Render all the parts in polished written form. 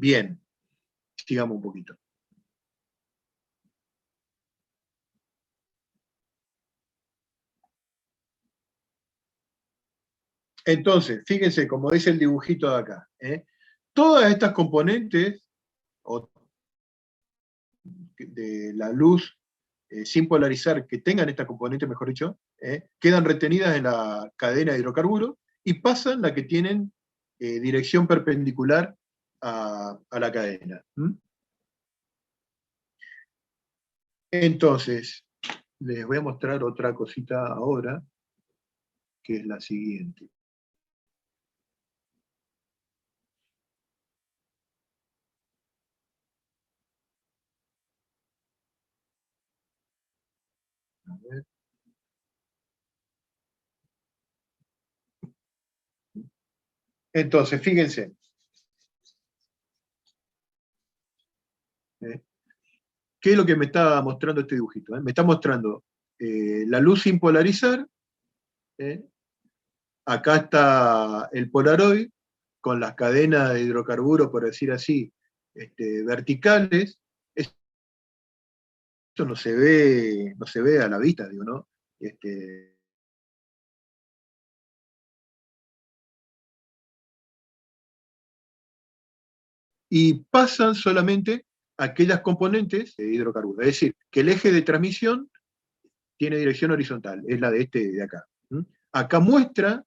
Bien, sigamos un poquito. Entonces, fíjense, como dice el dibujito de acá, todas estas componentes de la luz sin polarizar que tengan esta componente, mejor dicho, quedan retenidas en la cadena de hidrocarburos y pasan la que tienen dirección perpendicular a la cadena. Entonces, les voy a mostrar otra cosita ahora, que es la siguiente. A ver. Entonces, fíjense. ¿Qué es lo que me está mostrando este dibujito? Me está mostrando la luz sin polarizar. Acá está el Polaroid, con las cadenas de hidrocarburos, por decir así, verticales. Esto no se ve a la vista, digo, ¿no? Y pasan solamente aquellas componentes de hidrocarburos. Es decir, que el eje de transmisión tiene dirección horizontal, es la de de acá. Acá muestra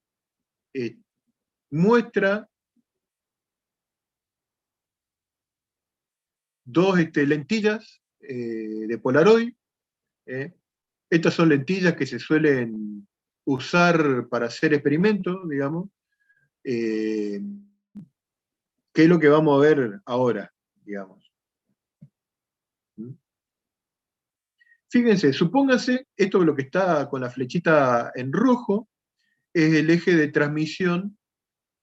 dos lentillas de Polaroid. Estas son lentillas que se suelen usar para hacer experimentos, digamos, que es lo que vamos a ver ahora, digamos. Fíjense, supóngase, esto es lo que está con la flechita en rojo, es el eje de transmisión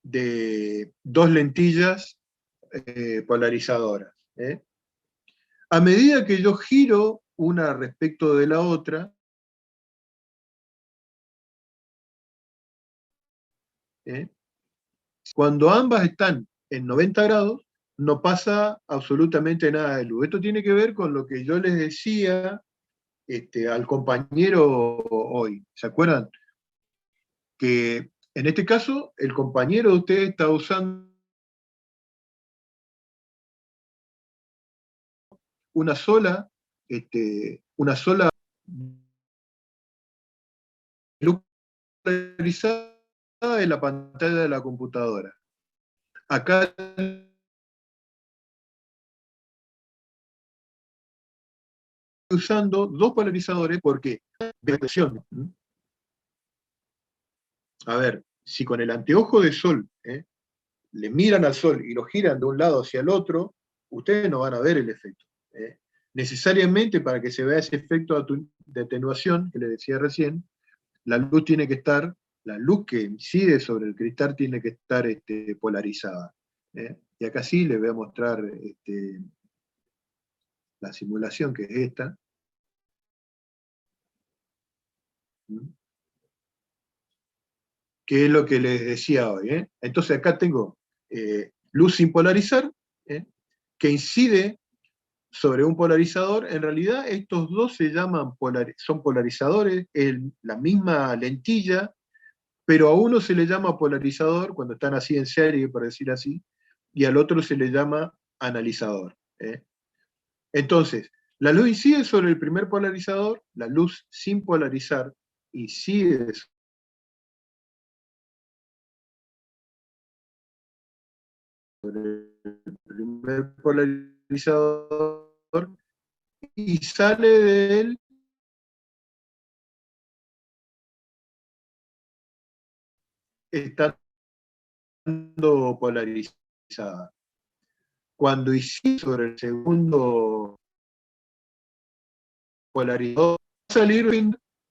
de dos lentillas polarizadoras. A medida que yo giro una respecto de la otra, cuando ambas están en 90 grados, no pasa absolutamente nada de luz. Esto tiene que ver con lo que yo les decía al compañero hoy. ¿Se acuerdan? Que en este caso, el compañero de ustedes está usando una sola luz polarizada en la pantalla de la computadora. Acá usando dos polarizadores porque, atención, a ver, si con el anteojo de sol le miran al sol y lo giran de un lado hacia el otro, ustedes no van a ver el efecto. Necesariamente para que se vea ese efecto de atenuación que les decía recién, la luz tiene que estar, la luz que incide sobre el cristal tiene que estar polarizada. Y acá sí les voy a mostrar la simulación, que es esta. Que es lo que les decía hoy. Entonces acá tengo luz sin polarizar, que incide sobre un polarizador. En realidad estos dos se llaman son polarizadores, la misma lentilla, pero a uno se le llama polarizador cuando están así en serie, por decir así, y al otro se le llama analizador. Entonces, la luz incide sobre el primer polarizador, la luz sin polarizar incide sobre el primer polarizador y sale de él estando polarizada. Cuando incide sobre el segundo polarizador, va a salir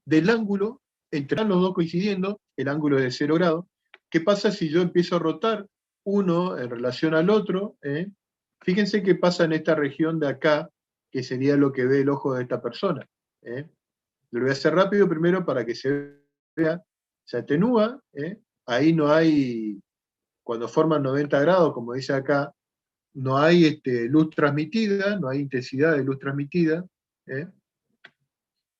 del ángulo, entre los dos coincidiendo, el ángulo es de 0 grados. ¿Qué pasa si yo empiezo a rotar uno en relación al otro? Fíjense qué pasa en esta región de acá, que sería lo que ve el ojo de esta persona. Lo voy a hacer rápido primero para que se vea. Se atenúa, ahí no hay, cuando forman 90 grados, como dice acá, no hay luz transmitida, no hay intensidad de luz transmitida, ¿eh?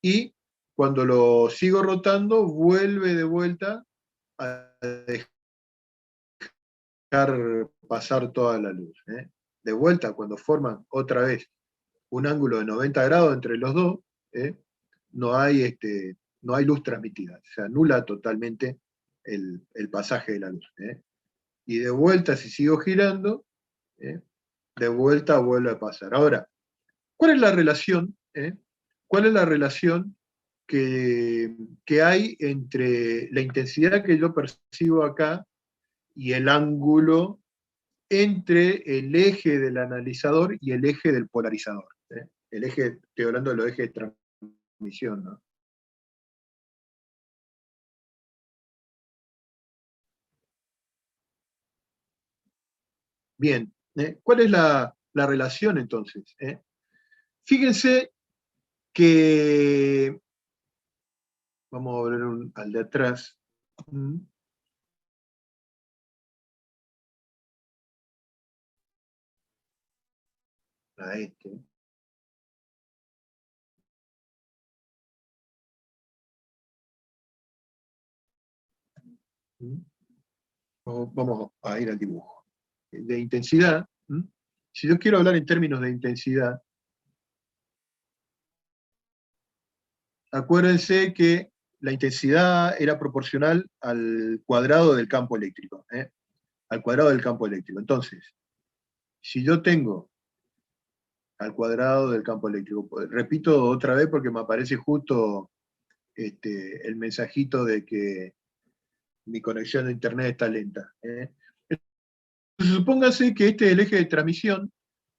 Y cuando lo sigo rotando, vuelve de vuelta a dejar pasar toda la luz, ¿eh? De vuelta, cuando forman otra vez un ángulo de 90 grados entre los dos, ¿eh? no, hay, no hay luz transmitida, se anula totalmente el pasaje de la luz, ¿eh? Y de vuelta, si sigo girando, ¿eh? De vuelta vuelve a pasar. Ahora, ¿cuál es la relación? ¿Cuál es la relación que hay entre la intensidad que yo percibo acá y el ángulo entre el eje del analizador y el eje del polarizador? El eje, estoy hablando de los ejes de transmisión, ¿no? Bien, ¿cuál es la relación entonces? Fíjense que, vamos a volver al de atrás, a este. Vamos a ir al dibujo. De intensidad, si yo quiero hablar en términos de intensidad, acuérdense que la intensidad era proporcional al cuadrado del campo eléctrico, al cuadrado del campo eléctrico. Entonces, si yo tengo al cuadrado del campo eléctrico, pues, repito otra vez porque me aparece justo el mensajito de que mi conexión a internet está lenta. Entonces, supóngase que este es el eje de transmisión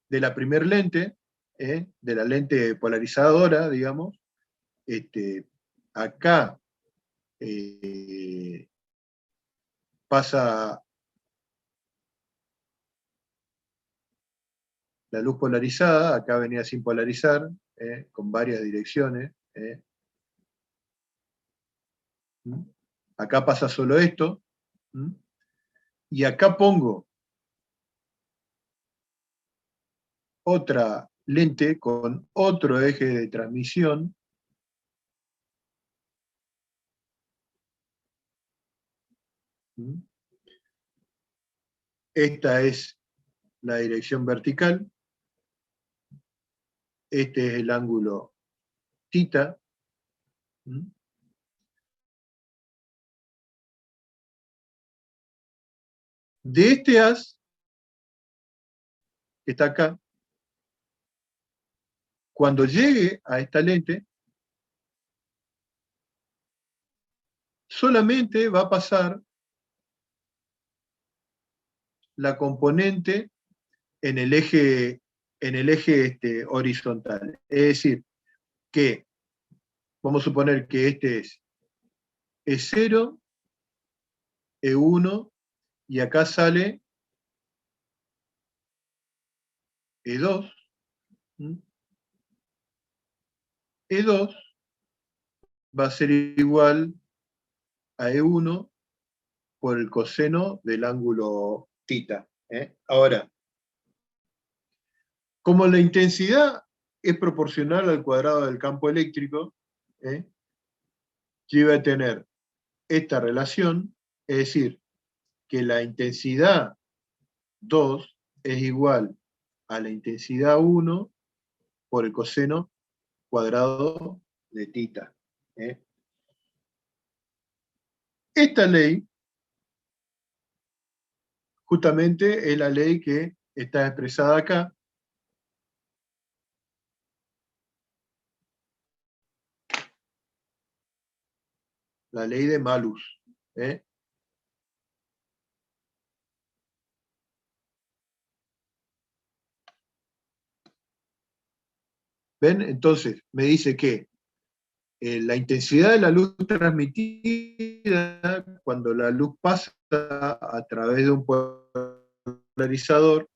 de la primer lente, de la lente polarizadora, digamos. Acá pasa la luz polarizada, acá venía sin polarizar, con varias direcciones. Acá pasa solo esto. Y acá pongo otra lente con otro eje de transmisión. Esta es la dirección vertical. Este es el ángulo θ. De este haz, que está acá, cuando llegue a esta lente, solamente va a pasar la componente en el eje horizontal. Es decir, que vamos a suponer que este es E0, E1, y acá sale E2. E2 va a ser igual a E1 por el coseno del ángulo θ. Ahora, como la intensidad es proporcional al cuadrado del campo eléctrico, yo iba a tener esta relación, es decir, que la intensidad 2 es igual a la intensidad 1 por el coseno cuadrado de θ. Esta ley justamente es la ley que está expresada acá, la ley de Malus. ¿Ven? Entonces, me dice que la intensidad de la luz transmitida, cuando la luz pasa a través de un polarizador,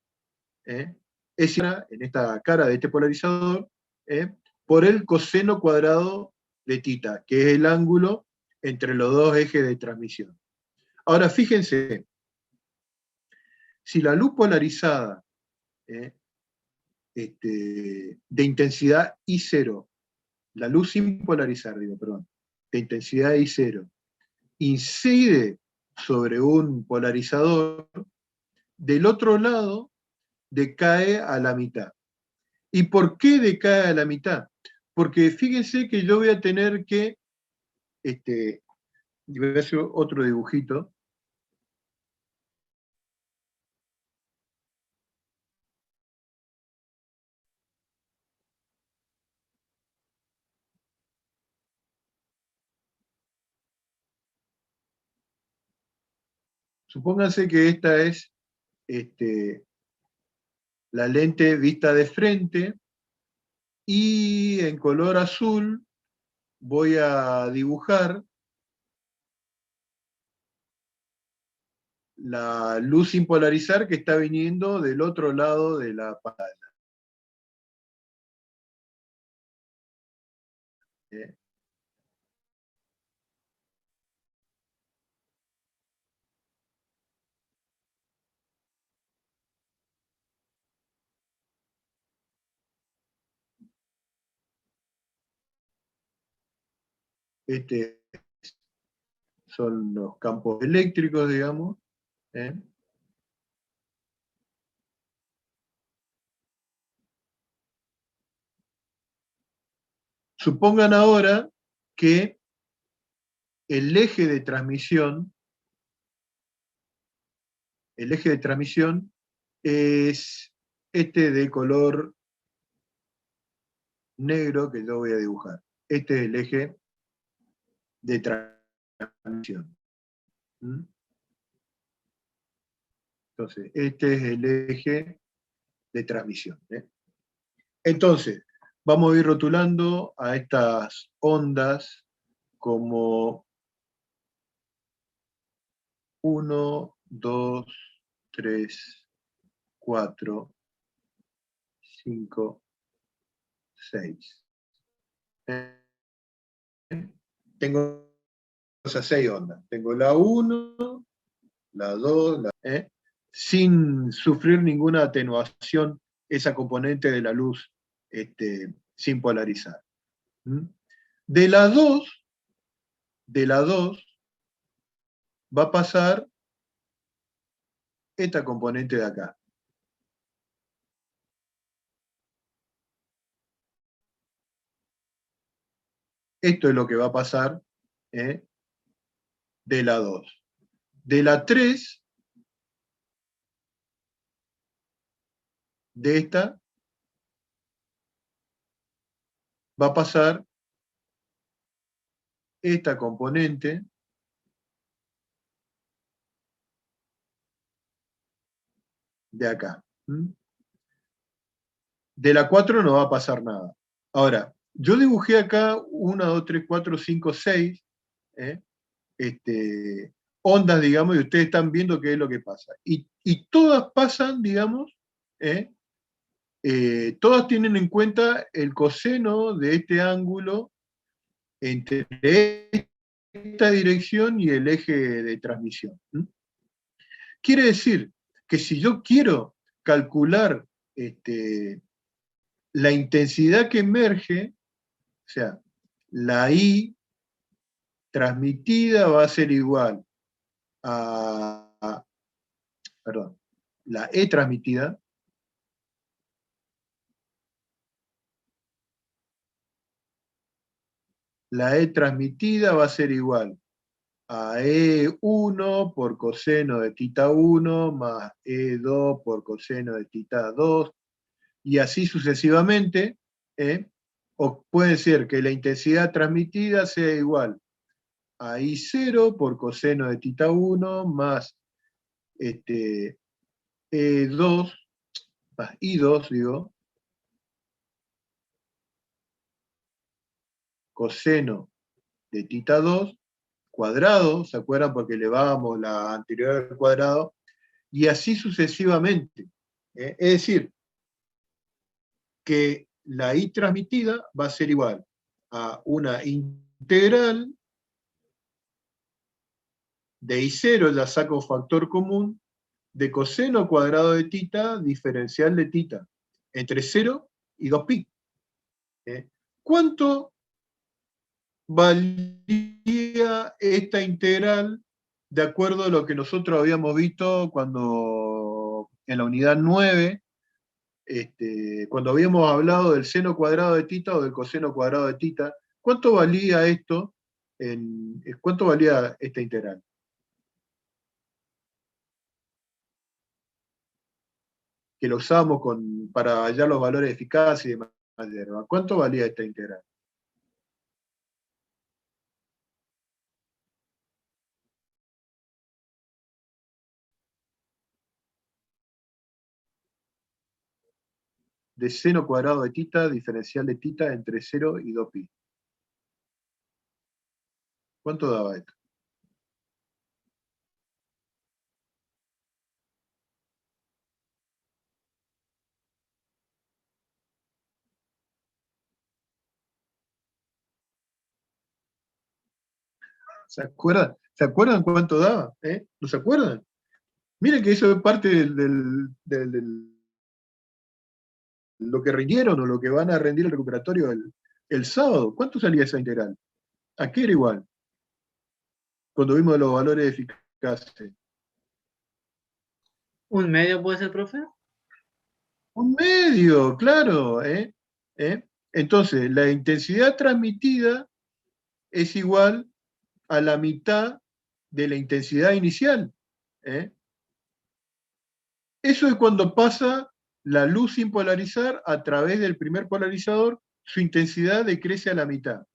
es en esta cara de este polarizador, por el coseno cuadrado de θ, que es el ángulo entre los dos ejes de transmisión. Ahora, fíjense, si la luz polarizada ¿eh? De intensidad I0, la luz sin polarizar, digo, perdón, de intensidad I0, incide sobre un polarizador, del otro lado decae a la mitad. ¿Y por qué decae a la mitad? Porque fíjense que yo voy a tener que, voy a hacer otro dibujito. Supónganse que esta es la lente vista de frente, y en color azul voy a dibujar la luz sin polarizar que está viniendo del otro lado de la pantalla. ¿Eh? Este son los campos eléctricos, digamos. ¿Eh? Supongan ahora que el eje de transmisión es este de color negro que yo voy a dibujar. Este es el eje de transmisión. ¿Mm? Entonces, este es el eje de transmisión. ¿Eh? Entonces, vamos a ir rotulando a estas ondas como 1, 2, 3, 4, 5, 6. Tengo esas 6 ondas. Tengo la 1, la 2, sin sufrir ninguna atenuación esa componente de la luz sin polarizar. ¿Mm? De la 2, va a pasar esta componente de acá. Esto es lo que va a pasar de la 2. De la 3, de esta, va a pasar esta componente de acá. ¿Mm? De la 4 no va a pasar nada. Ahora, yo dibujé acá 1, 2, 3, 4, 5, 6 ondas, digamos, y ustedes están viendo qué es lo que pasa. Y todas pasan, digamos, todas tienen en cuenta el coseno de este ángulo entre esta dirección y el eje de transmisión. Quiere decir que si yo quiero calcular la intensidad que emerge, o sea, la I transmitida va a ser igual perdón, la E transmitida, va a ser igual a E1 por coseno de tita 1 más E2 por coseno de tita 2, y así sucesivamente. O puede ser que la intensidad transmitida sea igual a I0 por coseno de tita 1 más E2, más I2, digo, coseno de tita 2 cuadrado, ¿se acuerdan? Porque elevábamos la anterior al cuadrado, y así sucesivamente. Es decir, que la I transmitida va a ser igual a una integral de I0, ya saco factor común, de coseno cuadrado de tita diferencial de tita, entre 0 y 2pi. ¿Cuánto valía esta integral de acuerdo a lo que nosotros habíamos visto cuando en la unidad 9, cuando habíamos hablado del seno cuadrado de tita o del coseno cuadrado de tita? ¿Cuánto valía esto? ¿Cuánto valía esta integral? Que lo usábamos para hallar los valores de eficacia y demás. ¿Cuánto valía esta integral? De seno cuadrado de tita, diferencial de tita entre 0 y 2pi. ¿Cuánto daba esto? ¿Se acuerdan? ¿Se acuerdan cuánto daba? ¿No se acuerdan? Miren que eso es parte lo que rindieron o lo que van a rendir el recuperatorio el sábado. ¿Cuánto salía esa integral? ¿A qué era igual? Cuando vimos los valores de eficacia. ¿Un medio puede ser, profe? Un medio, claro. Entonces, la intensidad transmitida es igual a la mitad de la intensidad inicial. ¿eh? Eso es cuando pasa la luz sin polarizar a través del primer polarizador, su intensidad decrece a la mitad.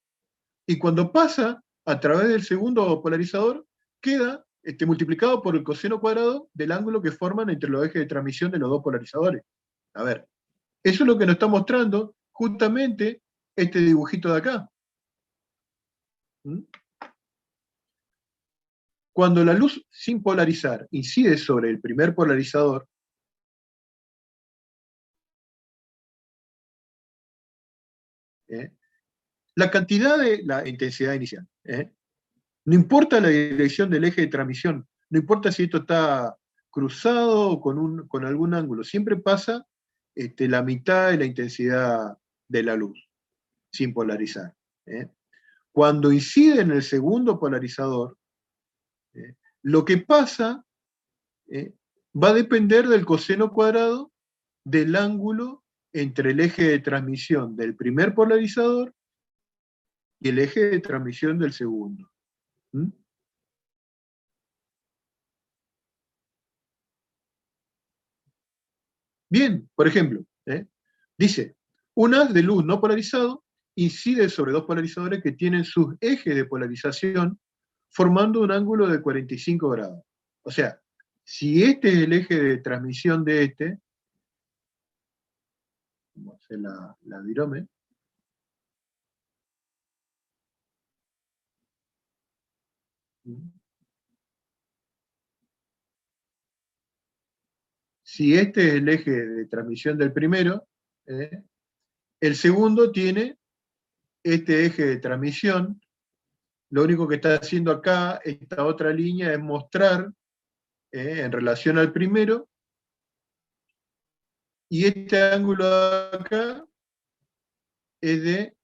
Y cuando pasa a través del segundo polarizador, queda multiplicado por el coseno cuadrado del ángulo que forman entre los ejes de transmisión de los dos polarizadores. A ver, eso es lo que nos está mostrando justamente este dibujito de acá. ¿Mm? Cuando la luz sin polarizar incide sobre el primer polarizador, la cantidad de la intensidad inicial, no importa la dirección del eje de transmisión, no importa si esto está cruzado o con algún ángulo, siempre pasa la mitad de la intensidad de la luz, sin polarizar. Cuando incide en el segundo polarizador, lo que pasa va a depender del coseno cuadrado del ángulo entre el eje de transmisión del primer polarizador y el eje de transmisión del segundo. ¿Mm? Bien, por ejemplo, dice, un haz de luz no polarizado incide sobre dos polarizadores que tienen sus ejes de polarización formando un ángulo de 45 grados. O sea, si este es el eje de transmisión de vamos a hacer la virome, si este es el eje de transmisión del primero, el segundo tiene este eje de transmisión. Lo único que está haciendo acá, esta otra línea, es mostrar en relación al primero, y este ángulo de acá es de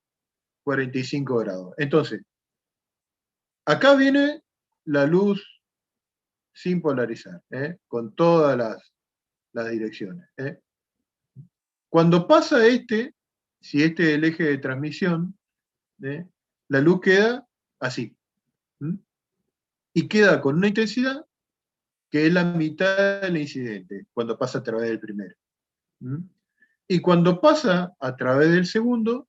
45 grados. Entonces, acá viene la luz sin polarizar, con todas las direcciones. Cuando pasa si este es el eje de transmisión, la luz queda así. Y queda con una intensidad que es la mitad del incidente, cuando pasa a través del primero. Y cuando pasa a través del segundo,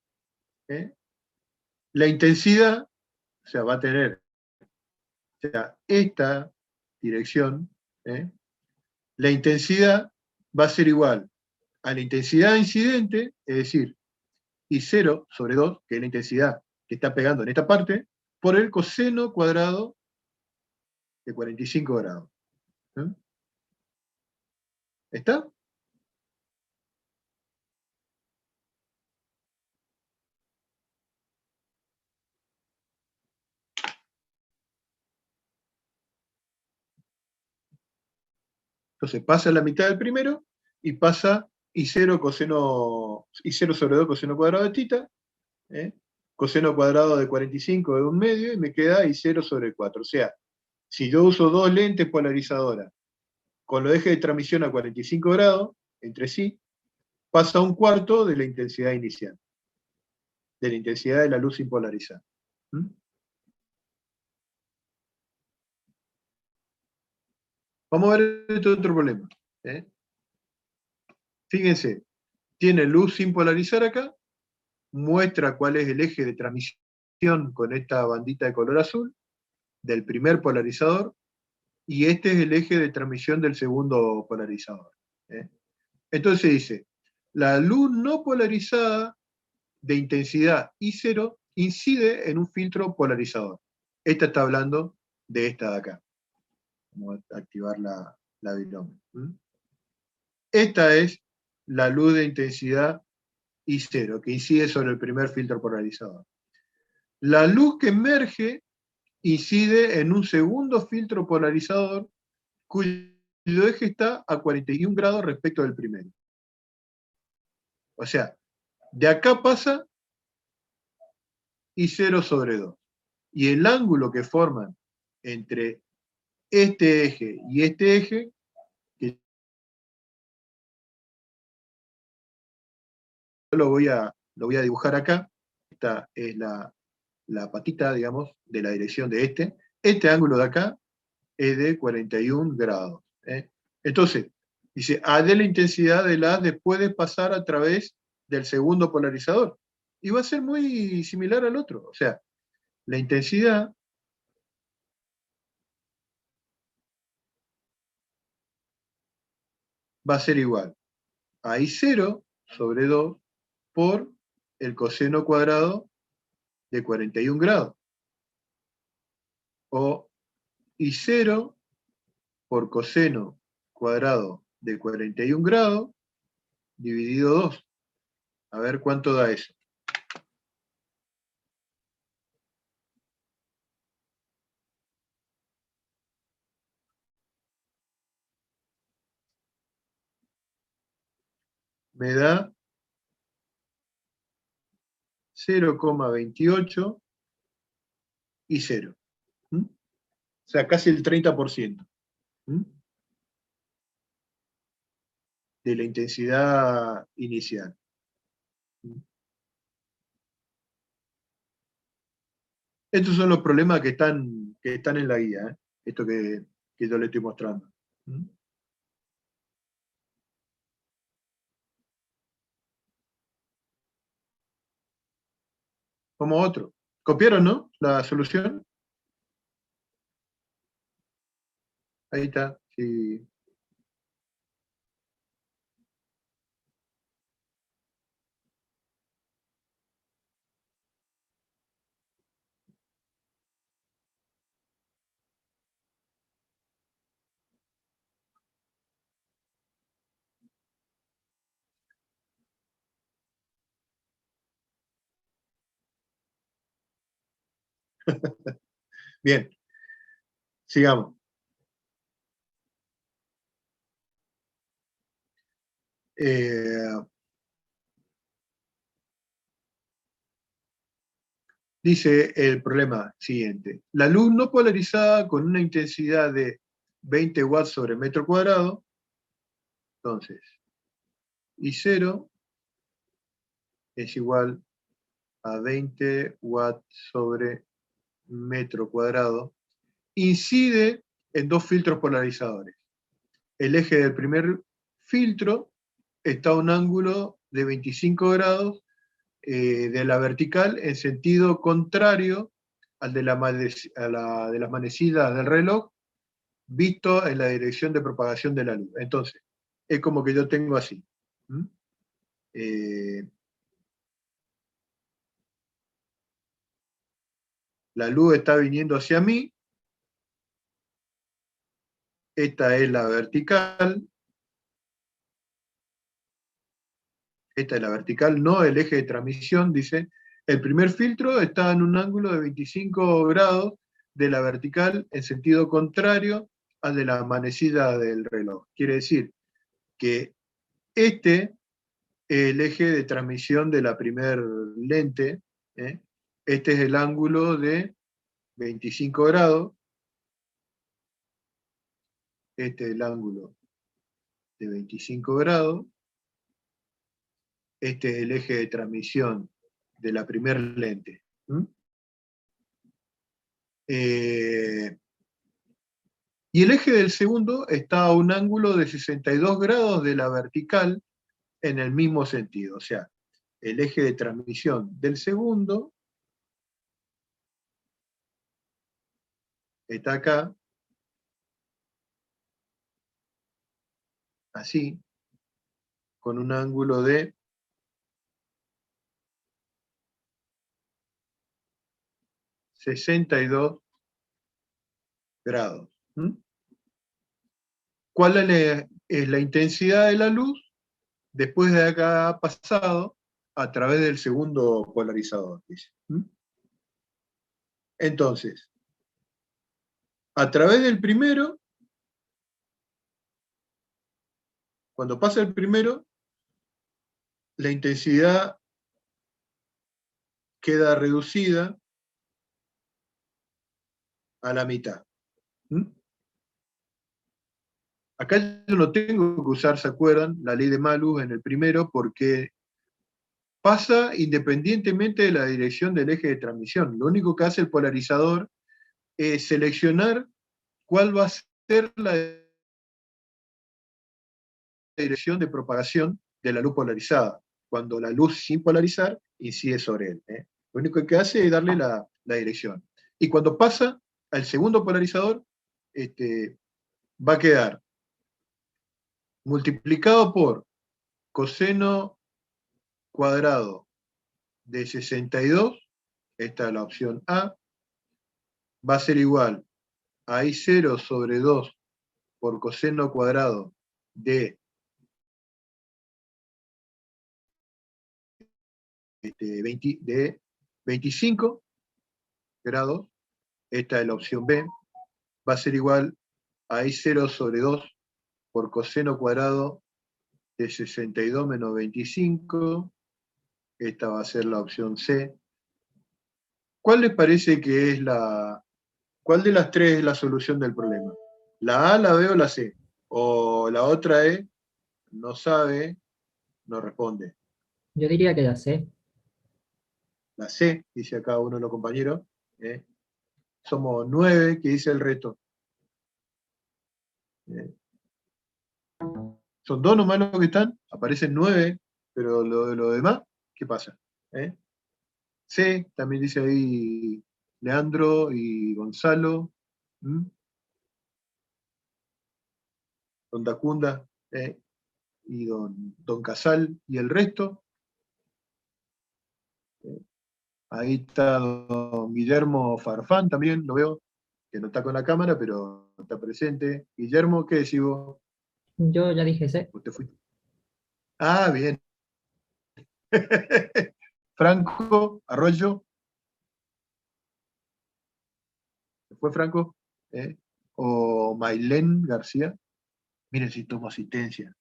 la intensidad, o sea, va a tener, o sea, esta dirección, la intensidad va a ser igual a la intensidad incidente, es decir, I0 sobre 2, que es la intensidad que está pegando en esta parte, por el coseno cuadrado de 45 grados. ¿Está? Entonces pasa la mitad del primero y pasa I0 sobre 2 coseno cuadrado de θ, coseno cuadrado de 45 de 1/2, y me queda I0 sobre 4. O sea, si yo uso dos lentes polarizadoras con los ejes de transmisión a 45 grados entre sí, pasa un cuarto de la intensidad inicial, de la intensidad de la luz sin polarizar. ¿Mm? Vamos a ver este otro problema. Fíjense, tiene luz sin polarizar acá, muestra cuál es el eje de transmisión con esta bandita de color azul del primer polarizador, y este es el eje de transmisión del segundo polarizador. Entonces dice, la luz no polarizada de intensidad I0 incide en un filtro polarizador. Esta está hablando de esta de acá. Vamos a activar la binomio. Esta es la luz de intensidad I0, que incide sobre el primer filtro polarizador. La luz que emerge incide en un segundo filtro polarizador cuyo eje está a 41 grados respecto del primero. O sea, de acá pasa I0 sobre 2. Y el ángulo que forman entre este eje y este eje, que yo lo voy a dibujar acá, esta es la patita, digamos, de la dirección de este ángulo de acá es de 41 grados. Entonces, dice, A de la intensidad del haz después de pasar a través del segundo polarizador. Y va a ser muy similar al otro. O sea, la intensidad va a ser igual a I0 sobre 2 por el coseno cuadrado de 41 grados. O I0 por coseno cuadrado de 41 grados dividido 2. A ver cuánto da eso. Me da 0,28 y 0. O sea, casi el 30% de la intensidad inicial. Estos son los problemas que están en la guía, esto que yo le estoy mostrando. Como otro. ¿Copiaron, no? La solución. Ahí está. Sí. Bien, sigamos. Dice el problema siguiente. La luz no polarizada con una intensidad de 20 watts sobre metro cuadrado, entonces, I0 es igual a 20 watts sobre metro cuadrado, incide en dos filtros polarizadores. El eje del primer filtro está a un ángulo de 25 grados de la vertical en sentido contrario al de, de las manecillas del reloj, visto en la dirección de propagación de la luz. Entonces, es como que yo tengo así. La luz está viniendo hacia mí, esta es la vertical, esta es la vertical, no el eje de transmisión, dice, el primer filtro está en un ángulo de 25 grados de la vertical en sentido contrario al de la manecilla del reloj. Quiere decir que este es el eje de transmisión de la primer lente, ¿eh? Este es el ángulo de 25 grados, este es el ángulo de 25 grados, este es el eje de transmisión de la primer lente. Y el eje del segundo está a un ángulo de 62 grados de la vertical en el mismo sentido. O sea, el eje de transmisión del segundo está acá, así, con un ángulo de 62 grados. ¿Cuál es la intensidad de la luz después de que ha pasado a través del segundo polarizador? Dice. Entonces, a través del primero, cuando pasa el primero, la intensidad queda reducida a la mitad. Acá yo no tengo que usar, ¿se acuerdan? La ley de Malus en el primero, porque pasa independientemente de la dirección del eje de transmisión. Lo único que hace el polarizador es seleccionar cuál va a ser la dirección de propagación de la luz polarizada, cuando la luz sin polarizar incide sobre él. Lo único que hace es darle la dirección. Y cuando pasa al segundo polarizador, va a quedar multiplicado por coseno cuadrado de 62, esta es la opción A, va a ser igual a I0 sobre 2 por coseno cuadrado de 25 grados, esta es la opción B, va a ser igual a I0 sobre 2 por coseno cuadrado de 62 menos 25, esta va a ser la opción C. ¿Cuál les parece que es cuál de las tres es la solución del problema? ¿La A, la B o la C? O la otra es, no sabe, no responde. Yo diría que ya sé. La C, dice acá uno de los compañeros. Somos 9, que dice el resto. Son dos nomás los que están, aparecen 9, pero lo demás, ¿qué pasa? C, también dice ahí Leandro y Gonzalo. Don Dacunda y don Casal y el resto. Ahí está don Guillermo Farfán también, lo veo, que no está con la cámara, pero está presente. Guillermo, ¿qué decís vos? Yo ya dije sé. ¿Usted fuiste? Ah, bien. Franco Arroyo, ¿fue Franco? O Mailén García. Miren si tomo asistencia.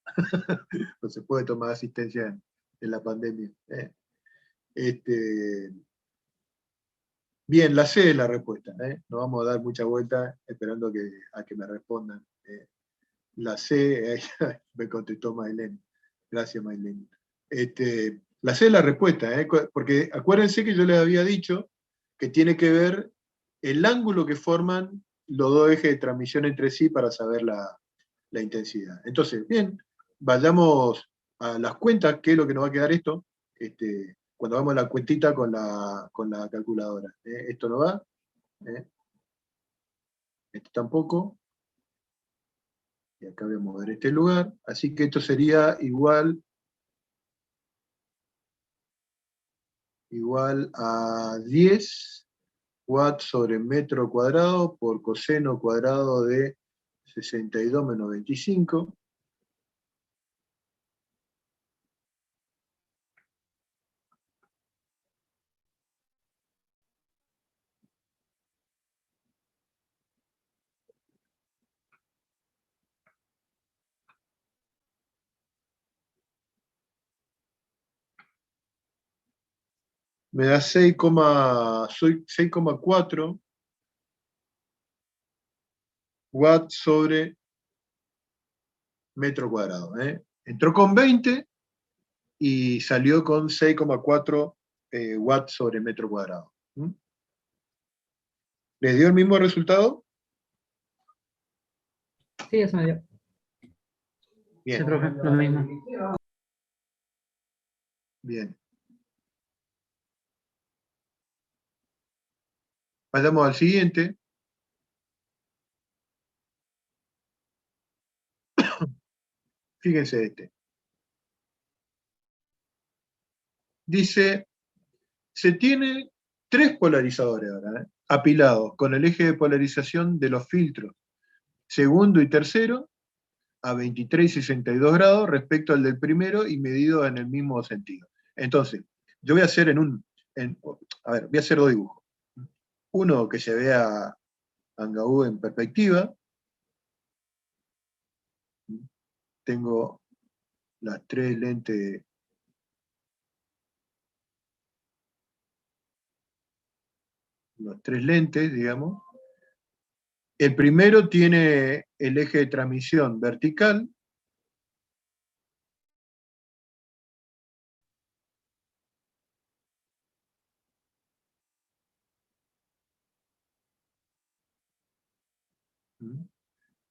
No se puede tomar asistencia en la pandemia. Bien, la C es la respuesta. No vamos a dar mucha vuelta esperando a que me respondan. La C, me contestó Mailén. Gracias, Mailén. La C es la respuesta, porque acuérdense que yo les había dicho que tiene que ver el ángulo que forman los dos ejes de transmisión entre sí para saber la intensidad. Entonces, bien, vayamos a las cuentas, que es lo que nos va a quedar esto, cuando hagamos la cuentita con la calculadora. Esto no va, esto tampoco, y acá voy a mover este lugar, así que esto sería igual a 10 watts sobre metro cuadrado por coseno cuadrado de 62 menos 25. me da 6,4 watts sobre metro cuadrado. Entró con 20 y salió con 6,4 watts sobre metro cuadrado. ¿Les dio el mismo resultado? Sí, eso me dio. Bien. Sí, profe, lo mismo. Bien. Pasamos al siguiente. Fíjense este. Dice, se tiene 3 polarizadores ahora, apilados con el eje de polarización de los filtros segundo y tercero a 23 y 62 grados respecto al del primero y medido en el mismo sentido. Entonces, yo voy a hacer voy a hacer 2 dibujos. Uno que se vea Angaú en perspectiva. Tengo las 3 lentes, los 3 lentes, digamos. El primero tiene el eje de transmisión vertical.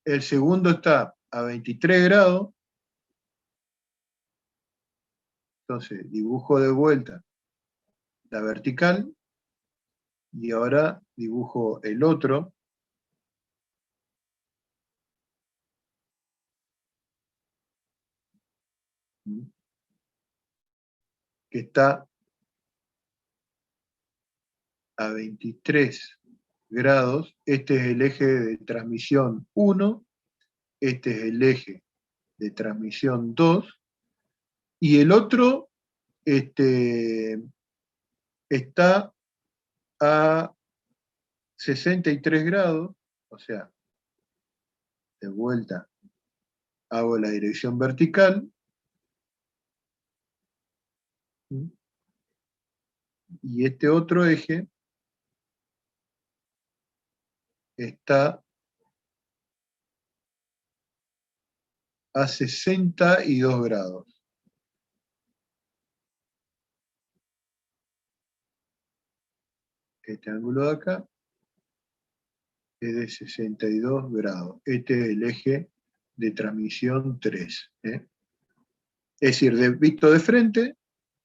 El segundo está a 23 grados. Entonces dibujo de vuelta la vertical y ahora dibujo el otro. Que está a 23 grados. Este es el eje de transmisión 1, este es el eje de transmisión 2, y el otro está a 63 grados, o sea, de vuelta hago la dirección vertical, y este otro eje está a 62 grados. Este ángulo de acá es de 62 grados. Este es el eje de transmisión 3. Es decir, visto de frente,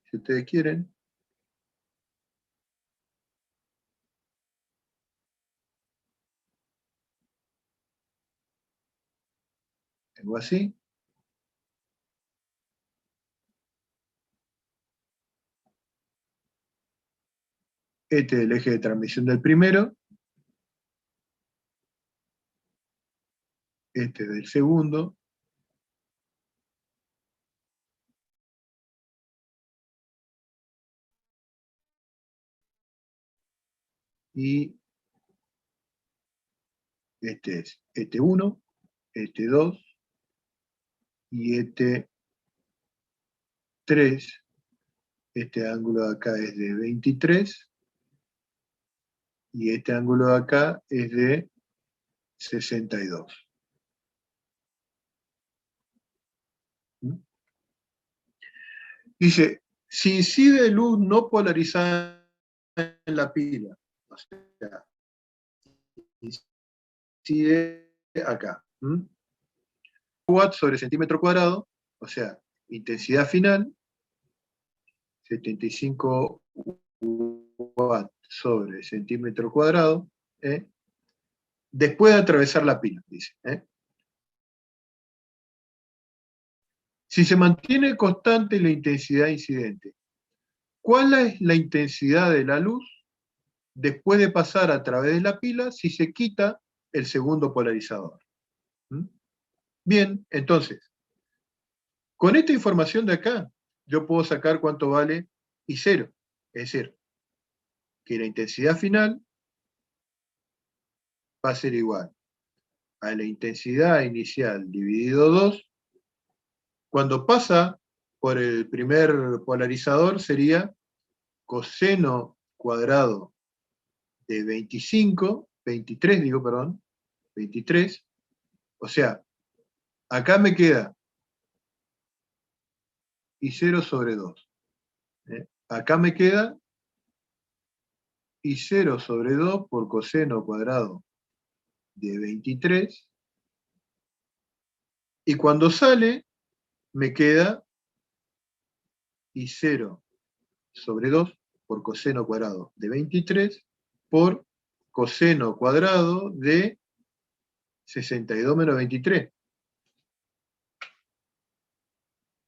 si ustedes quieren, tengo así. Este es el eje de transmisión del primero. Este es del segundo. Y este es este 1, este 2 y este 3. Este ángulo de acá es de 23 y este ángulo de acá es de 62. Dice, si incide luz no polarizada en la pila, o sea, incide acá, watts sobre centímetro cuadrado, o sea, intensidad final, 75 watts sobre centímetro cuadrado, después de atravesar la pila, dice. Si se mantiene constante la intensidad incidente, ¿cuál es la intensidad de la luz después de pasar a través de la pila si se quita el segundo polarizador? Bien, entonces, con esta información de acá, yo puedo sacar cuánto vale I0. Es decir, que la intensidad final va a ser igual a la intensidad inicial dividido 2. Cuando pasa por el primer polarizador sería coseno cuadrado de 23 digo, perdón, 23, o sea, acá me queda I0 sobre 2. Acá me queda I0 sobre 2 por coseno cuadrado de 23, y cuando sale, me queda I0 sobre 2 por coseno cuadrado de 23 por coseno cuadrado de 62 menos 23.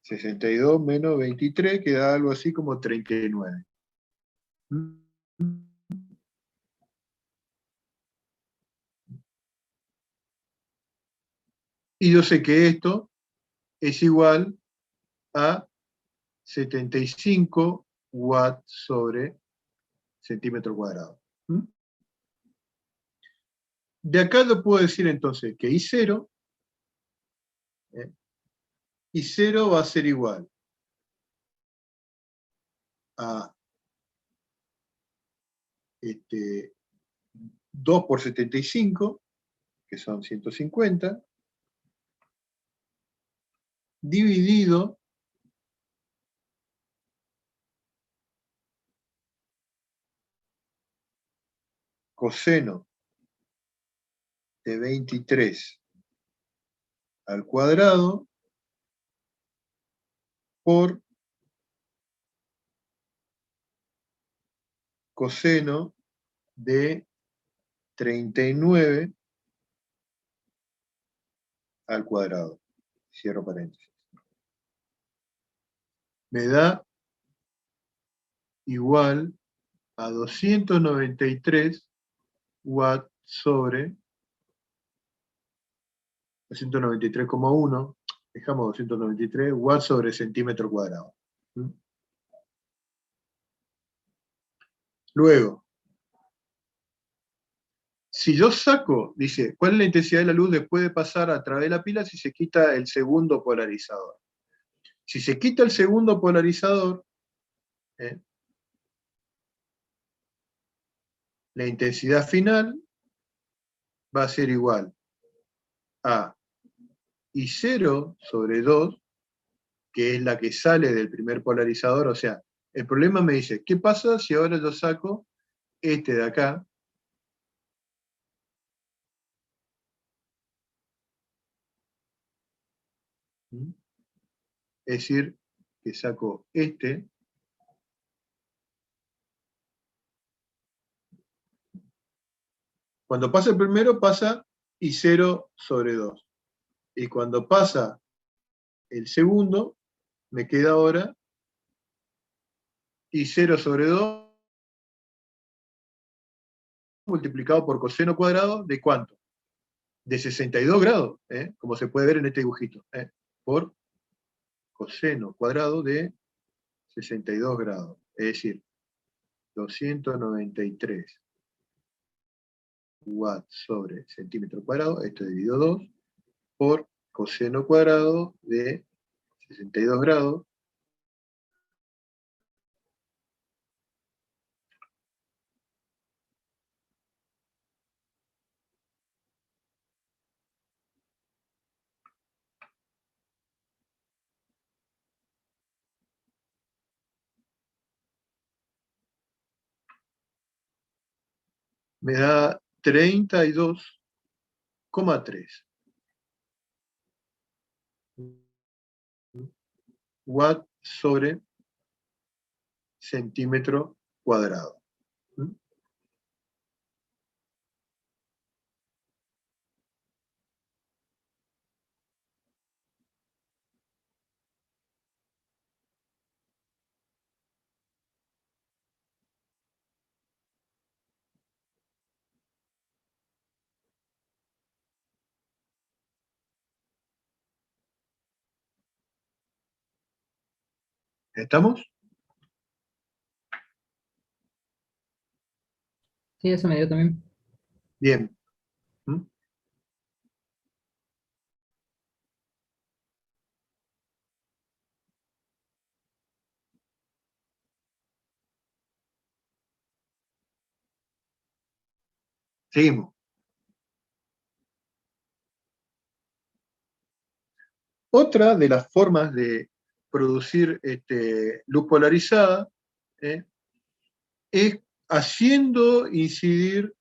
62 menos 23 queda algo así como 39. Y yo sé que esto es igual a 75 watts sobre centímetro cuadrado. De acá lo puedo decir entonces que I0 va a ser igual a 2 por 75, que son 150, dividido coseno de 23 al cuadrado por coseno de 39 al cuadrado. Cierro paréntesis. Me da igual a 293 watts sobre 293,1, dejamos 293 watts sobre centímetro cuadrado. Luego, si yo saco, dice, ¿cuál es la intensidad de la luz después de pasar a través de la pila si se quita el segundo polarizador? Si se quita el segundo polarizador, la intensidad final va a ser igual a I0 sobre 2, que es la que sale del primer polarizador. O sea, el problema me dice, ¿qué pasa si ahora yo saco este de acá? Es decir, que saco este. Cuando pasa el primero, pasa I0 sobre 2. Y cuando pasa el segundo, me queda ahora I0 sobre 2 multiplicado por coseno cuadrado de ¿cuánto? De 62 grados, como se puede ver en este dibujito, por coseno cuadrado de 62 grados. Es decir, 293 watts sobre centímetro cuadrado, esto dividido 2, por coseno cuadrado de 62 grados. Me da 32,3 watts sobre centímetro cuadrado. ¿Estamos? Sí, eso me dio también. Bien. Seguimos. Otra de las formas de producir luz polarizada es haciendo incidir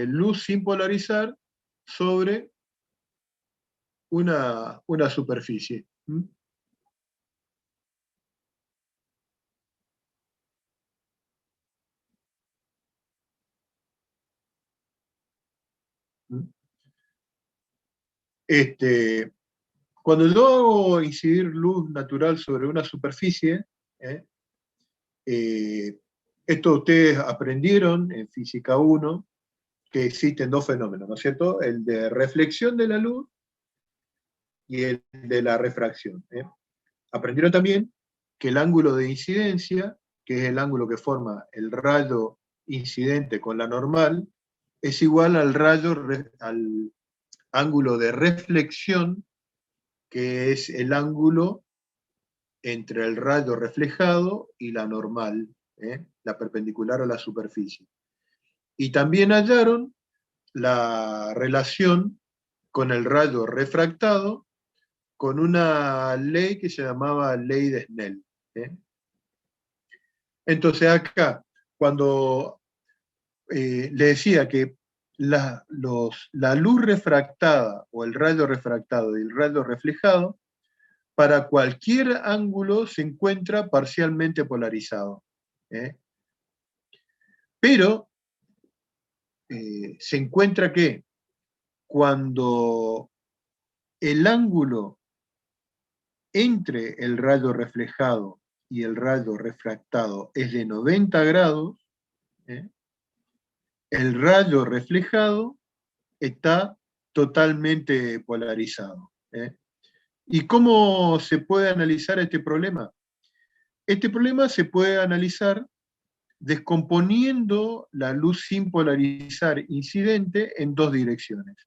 luz sin polarizar sobre una superficie. ¿Mm? Cuando yo hago incidir luz natural sobre una superficie, ¿eh? Esto ustedes aprendieron en Física 1, que existen dos fenómenos, ¿no es cierto? El de reflexión de la luz y el de la refracción. Aprendieron también que el ángulo de incidencia, que es el ángulo que forma el rayo incidente con la normal, es igual al ángulo de reflexión, que es el ángulo entre el rayo reflejado y la normal, la perpendicular a la superficie. Y también hallaron la relación con el rayo refractado con una ley que se llamaba ley de Snell. Entonces acá, cuando le decía que la luz refractada o el rayo refractado y el rayo reflejado, para cualquier ángulo se encuentra parcialmente polarizado. Pero se encuentra que cuando el ángulo entre el rayo reflejado y el rayo refractado es de 90 grados, el rayo reflejado está totalmente polarizado. ¿Y cómo se puede analizar este problema? Este problema se puede analizar descomponiendo la luz sin polarizar incidente en dos direcciones.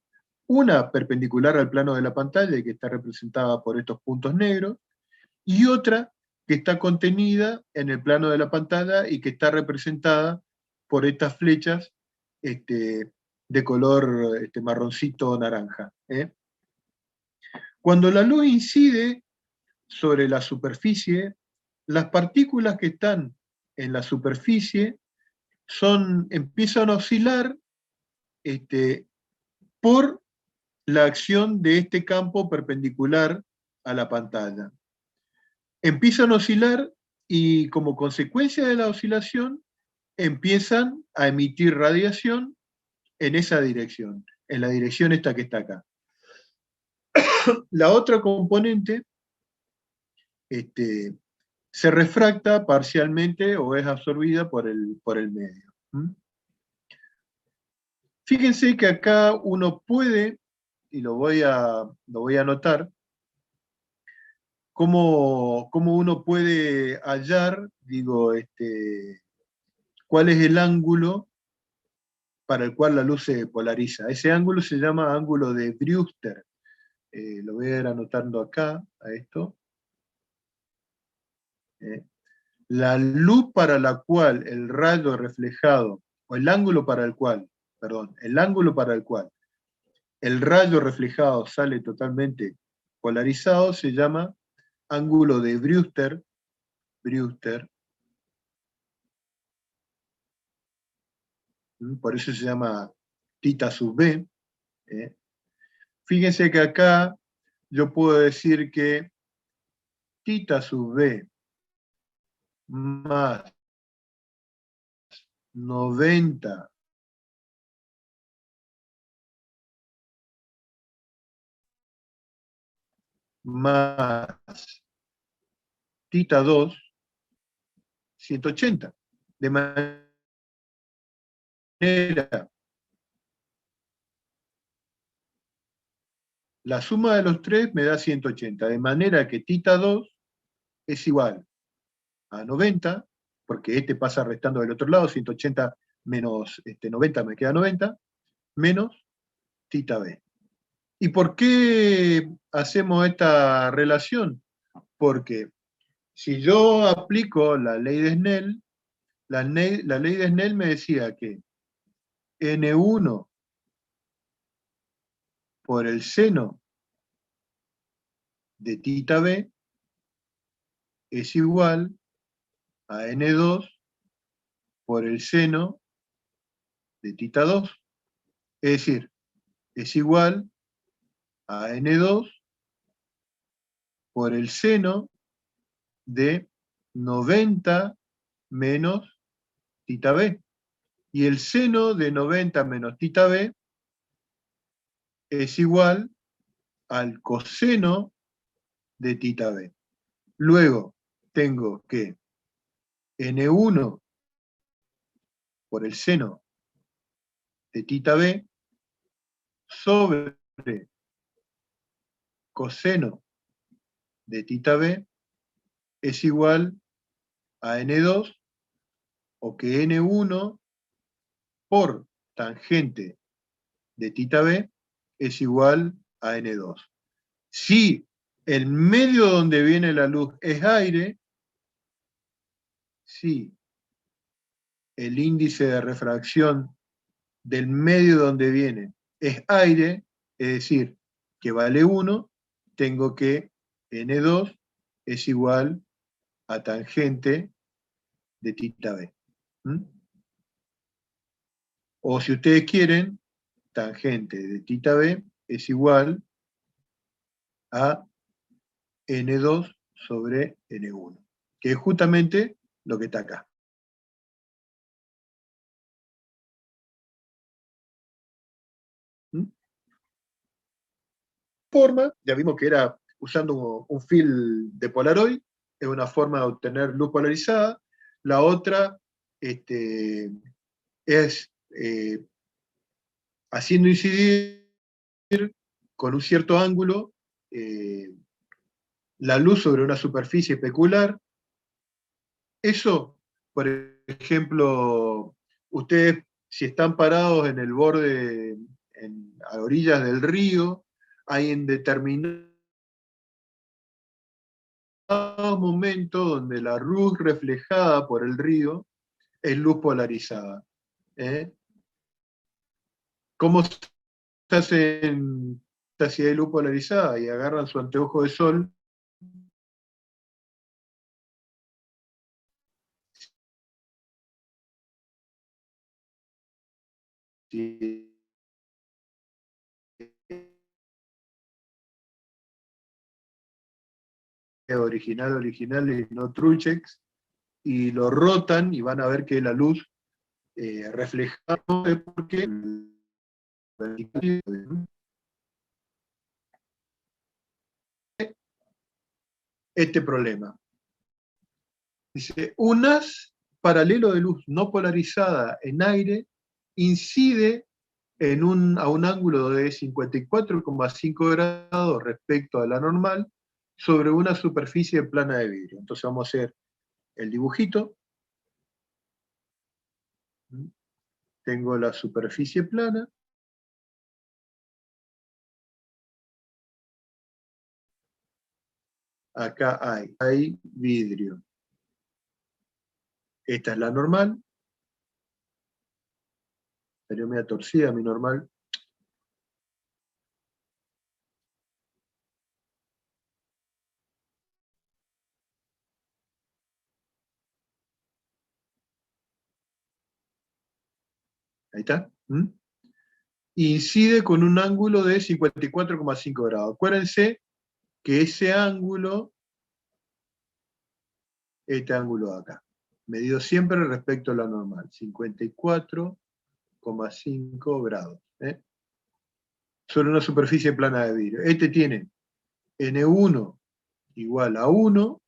Una perpendicular al plano de la pantalla y que está representada por estos puntos negros, y otra que está contenida en el plano de la pantalla y que está representada por estas flechas de color marroncito naranja. Cuando la luz incide sobre la superficie, las partículas que están en la superficie empiezan a oscilar por la acción de este campo perpendicular a la pantalla. Empiezan a oscilar y como consecuencia de la oscilación empiezan a emitir radiación en esa dirección, en la dirección esta que está acá. La otra componente se refracta parcialmente o es absorbida por el medio. Fíjense que acá uno puede, y lo voy a anotar, cómo uno puede hallar, cuál es el ángulo para el cual la luz se polariza. Ese ángulo se llama ángulo de Brewster. Lo voy a ir anotando acá, a esto. La luz para la cual el rayo reflejado, o el ángulo para el cual, perdón, el ángulo para el cual el rayo reflejado sale totalmente polarizado se llama ángulo de Brewster. Por eso se llama θ sub b. Fíjense que acá yo puedo decir que θ sub b más 90 más θ2, 180. De manera, la suma de los tres me da 180, de manera que θ2 es igual a 90, porque este pasa restando del otro lado, 180 menos 90 me queda 90, menos θb. ¿Y por qué hacemos esta relación? Porque si yo aplico la ley de Snell, la ley de Snell me decía que N1 por el seno de tita B es igual a N2 por el seno de tita 2. Es decir, es igual a N2 por el seno de 90 menos tita B. Y el seno de 90 menos tita B es igual al coseno de tita B. Luego tengo que N1 por el seno de tita B sobre coseno de tita B es igual a N2, o que N1 por tangente de tita B es igual a N2. Si el medio donde viene la luz es aire, si el índice de refracción del medio donde viene es aire, es decir, que vale 1, tengo que N2 es igual a tangente de tita B. O si ustedes quieren, tangente de tita B es igual a N2 sobre N1, que es justamente lo que está acá. Forma, ya vimos que era usando un film de Polaroid, es una forma de obtener luz polarizada. La otra es haciendo incidir con un cierto ángulo la luz sobre una superficie especular. Eso, por ejemplo, ustedes si están parados en el borde, a orillas del río, hay en determinados momentos donde la luz reflejada por el río es luz polarizada. ¿Cómo se hace en esta si hay luz polarizada? Y agarran su anteojo de sol y original y no Truchex, y lo rotan y van a ver que la luz reflejada, porque este problema. Dice, un haz paralelo de luz no polarizada en aire incide a un ángulo de 54,5 grados respecto a la normal sobre una superficie plana de vidrio. Entonces vamos a hacer el dibujito. Tengo la superficie plana. Acá hay vidrio. Esta es la normal. Salió media torcida mi normal. Ahí está. Incide con un ángulo de 54,5 grados. Acuérdense que ese ángulo, este ángulo de acá, medido siempre respecto a la normal, 54,5 grados. Sobre una superficie plana de vidrio. Este tiene N1 igual a 1,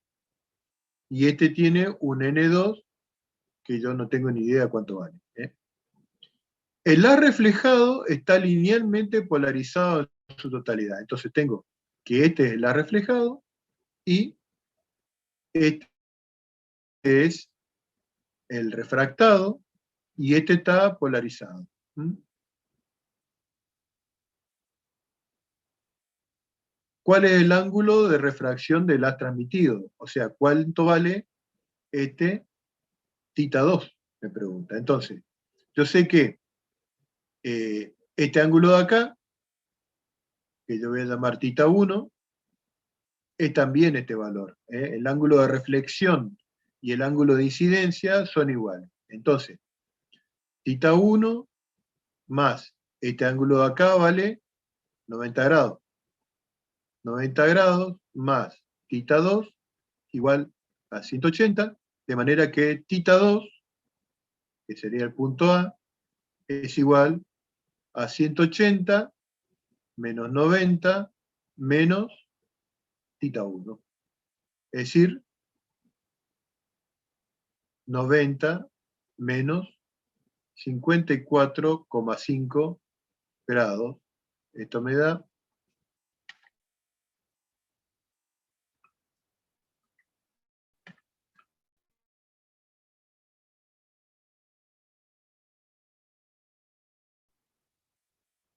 y este tiene un N2 que yo no tengo ni idea cuánto vale. El A reflejado está linealmente polarizado en su totalidad. Entonces tengo que este es el A reflejado y este es el refractado y este está polarizado. ¿Cuál es el ángulo de refracción del haz transmitido? O sea, ¿cuánto vale este tita 2? Me pregunta. Entonces, yo sé que Este ángulo de acá, que yo voy a llamar θ1, es también este valor. El ángulo de reflexión y el ángulo de incidencia son iguales. Entonces, θ1 más este ángulo de acá vale 90 grados. 90 grados más θ2 igual a 180, de manera que θ2, que sería el punto A, es igual a 180 menos 90 menos θ1. Es decir, 90 menos 54,5 grados. Esto me da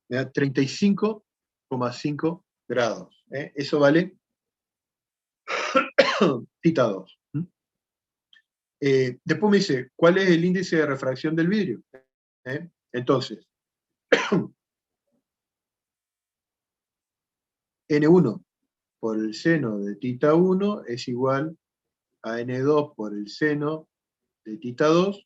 35,5 grados. Eso vale θ2. Después me dice, ¿cuál es el índice de refracción del vidrio? Entonces, N1 por el seno de θ1 es igual a N2 por el seno de θ2,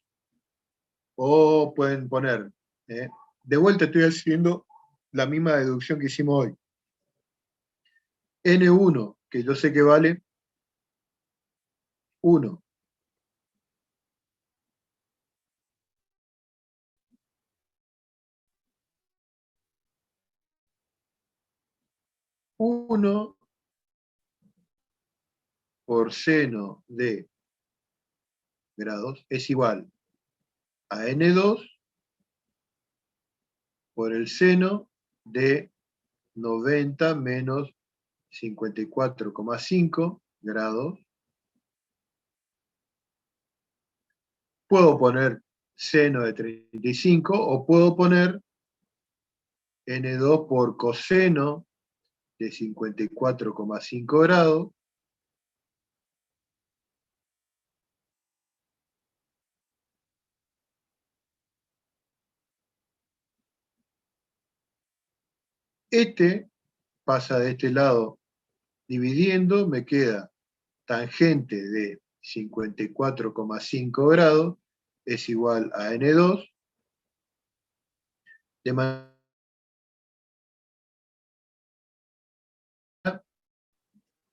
o pueden poner, de vuelta estoy haciendo la misma deducción que hicimos hoy. N1, que yo sé que vale 1. 1 por seno de grados es igual a N2 por el seno de 90 menos 54,5 grados. Puedo poner seno de 35 o puedo poner N2 por coseno de 54,5 grados. Este pasa de este lado dividiendo, me queda tangente de 54,5 grados es igual a N2, de manera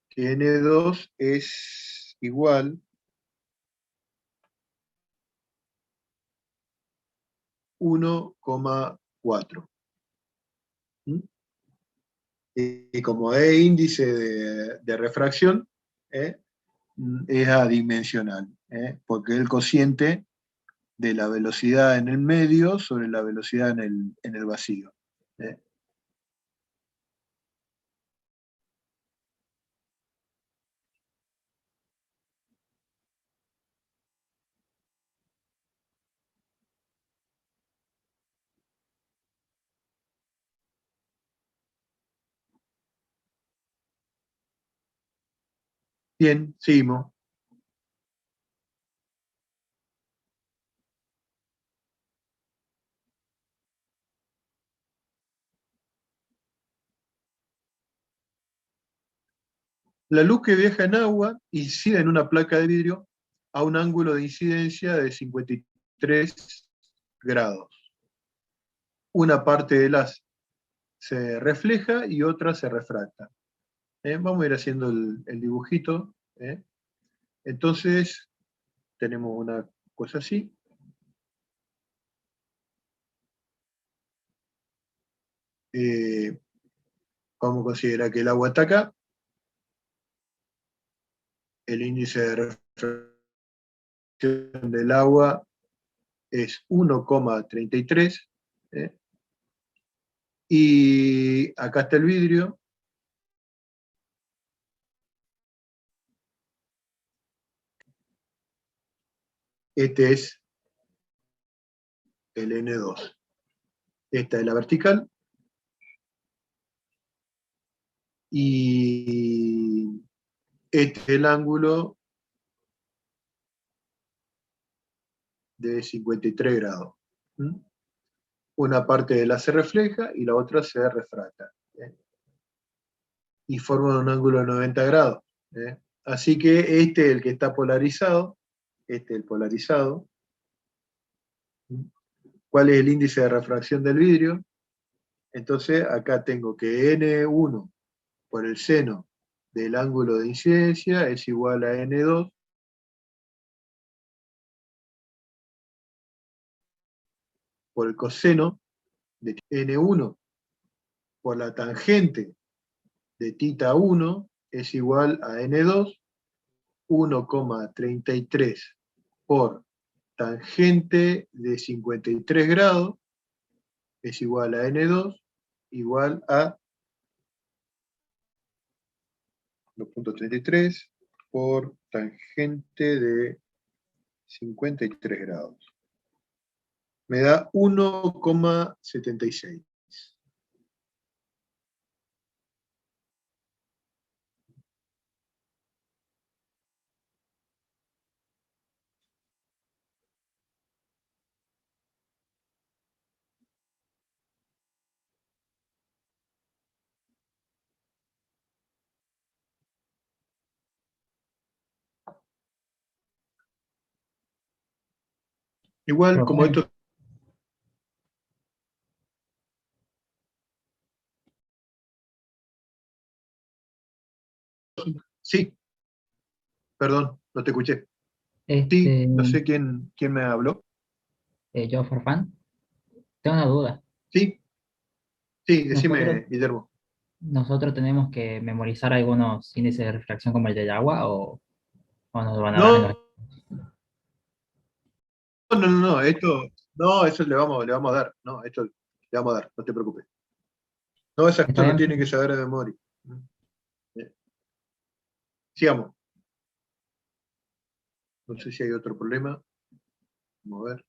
que N2 es igual a 1,4. Y como es índice de refracción, es adimensional, porque es el cociente de la velocidad en el medio sobre la velocidad en el vacío. Bien, seguimos. La luz que viaja en agua incide en una placa de vidrio a un ángulo de incidencia de 53 grados. Una parte del haz se refleja y otra se refracta. Vamos a ir haciendo el dibujito. Entonces, tenemos una cosa así. Vamos a considerar que el agua está acá. El índice de refracción del agua es 1,33. Y acá está el vidrio. Este es el N2. Esta es la vertical. Y este es el ángulo de 53 grados. una parte de la se refleja y la otra se refracta. Y forman un ángulo de 90 grados. Así que este es el que está polarizado, este es el polarizado. ¿Cuál es el índice de refracción del vidrio? Entonces acá tengo que N1 por el seno del ángulo de incidencia es igual a N2 por el coseno de N1 por la tangente de tita 1 es igual a N2, 1,33 por tangente de 53 grados es igual a N2, igual a 2,33 por tangente de 53 grados. Me da 1,76. Igual, como Profe, esto... Sí, perdón, no te escuché. Sí, este, no sé quién me habló. yo, Farfán, tengo una duda. Sí, sí, ¿Nosotros, decime, Guillermo. nosotros tenemos que memorizar algunos índices de refracción como el de agua o nos van a dar en los... No, no, esto, no, eso le vamos a dar, no, esto le vamos a dar, no te preocupes. No, esas ¿Está cosas lo bien? tiene que saber de memoria. Sigamos, no sé si hay otro problema. Vamos a ver.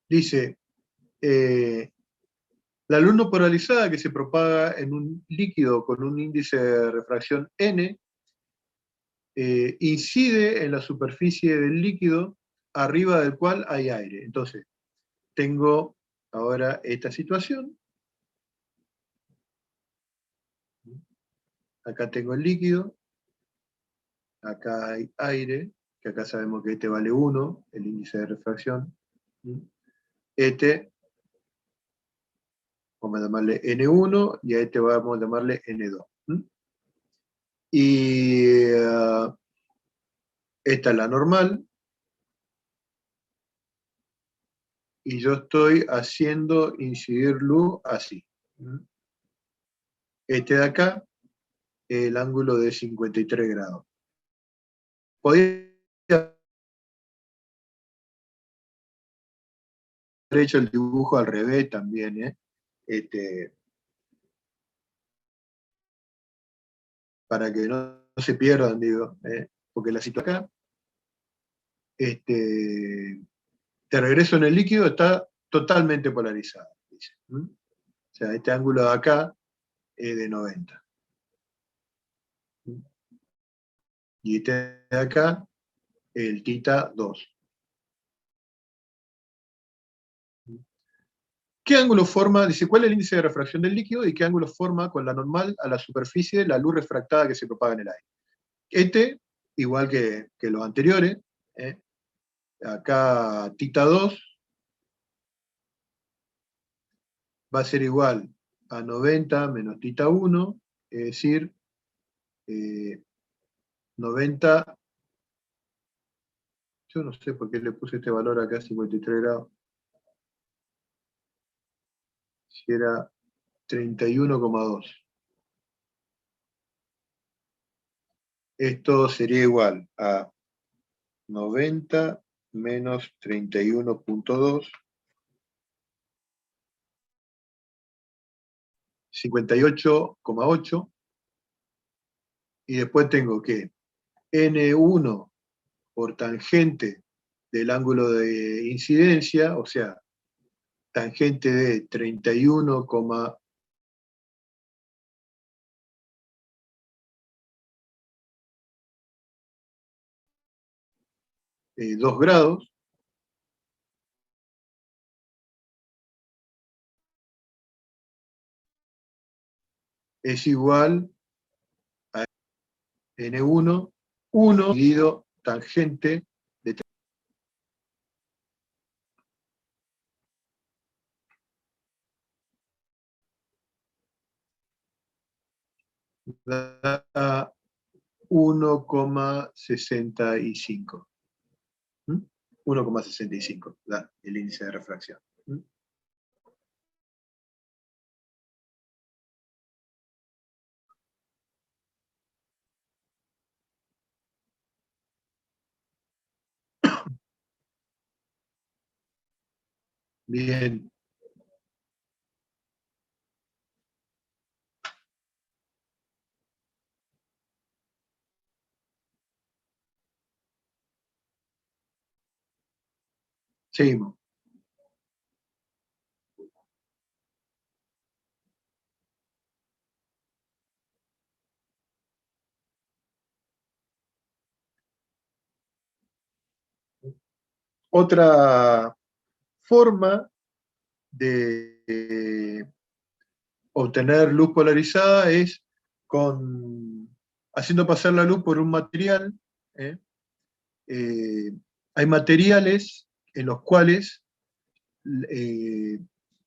Dice, la luz no polarizada que se propaga en un líquido con un índice de refracción n, incide en la superficie del líquido arriba del cual hay aire. Entonces, tengo ahora esta situación. Acá tengo el líquido, acá hay aire, que acá sabemos que este vale 1, el índice de refracción. Este, vamos a llamarle N1 y a este vamos a llamarle N2. Y esta es la normal, y yo estoy haciendo incidir luz así. Este de acá, el ángulo de 53 grados. Podría haber hecho el dibujo al revés también, para que no se pierdan, digo, porque la situación acá, de regreso en el líquido está totalmente polarizada. Dice. O sea, este ángulo de acá es de 90. Y este de acá, el tita 2. ¿Qué ángulo forma? Dice, ¿cuál es el índice de refracción del líquido y qué ángulo forma con la normal a la superficie la luz refractada que se propaga en el aire? Este, igual que los anteriores, acá tita 2 va a ser igual a 90 menos tita 1, es decir, 90, yo no sé por qué le puse este valor acá, 53 grados, si era 31,2. Esto sería igual a 90 menos 31,2, 58,8, y después tengo que N1 por tangente del ángulo de incidencia, o sea, tangente de 31,2 2 grados, es igual a N1, 1 dividido tangente de da 1,65. 1,65 da el índice de refracción. Bien. Seguimos. Otra forma de obtener luz polarizada es haciendo pasar la luz por un material. ¿eh? Hay materiales en los cuales eh,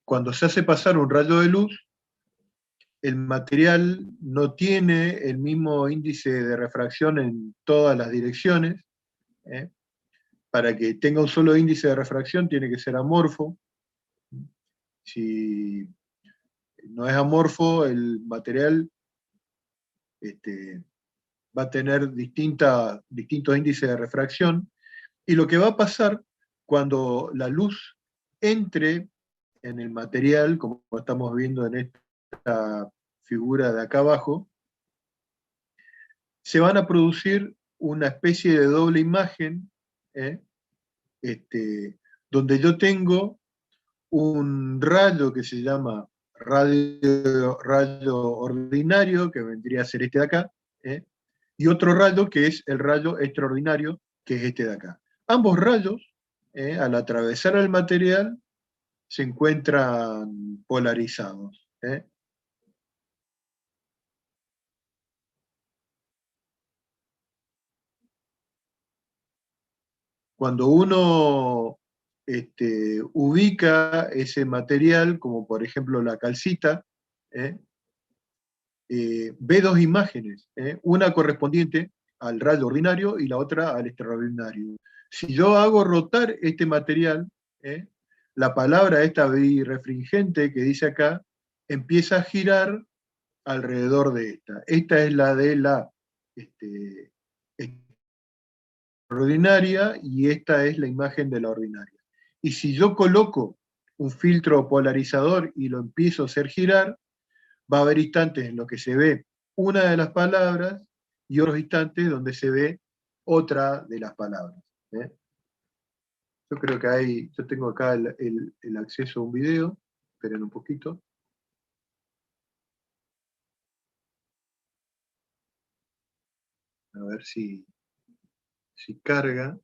cuando se hace pasar un rayo de luz, el material no tiene el mismo índice de refracción en todas las direcciones. ¿eh? Para que tenga un solo índice de refracción tiene que ser amorfo. Si no es amorfo, el material va a tener distintos índices de refracción. Y lo que va a pasar cuando la luz entre en el material, como estamos viendo en esta figura de acá abajo, se van a producir una especie de doble imagen, ¿eh? Donde yo tengo un rayo que se llama rayo ordinario, que vendría a ser este de acá, ¿eh? Y otro rayo que es el rayo extraordinario, que es este de acá. Ambos rayos, al atravesar el material, se encuentran polarizados. Cuando uno ubica ese material, como por ejemplo la calcita, ¿eh? Ve dos imágenes, una correspondiente al rayo ordinario y la otra al extraordinario. Si yo hago rotar este material, la palabra esta birefringente que dice acá empieza a girar alrededor de esta. Esta es la de la este, ordinaria y esta es la imagen de la ordinaria. Y si yo coloco un filtro polarizador y lo empiezo a hacer girar, va a haber instantes en los que se ve una de las palabras y otros instantes donde se ve otra de las palabras. ¿eh? Yo creo que yo tengo acá el acceso a un video, esperen un poquito. A ver si carga.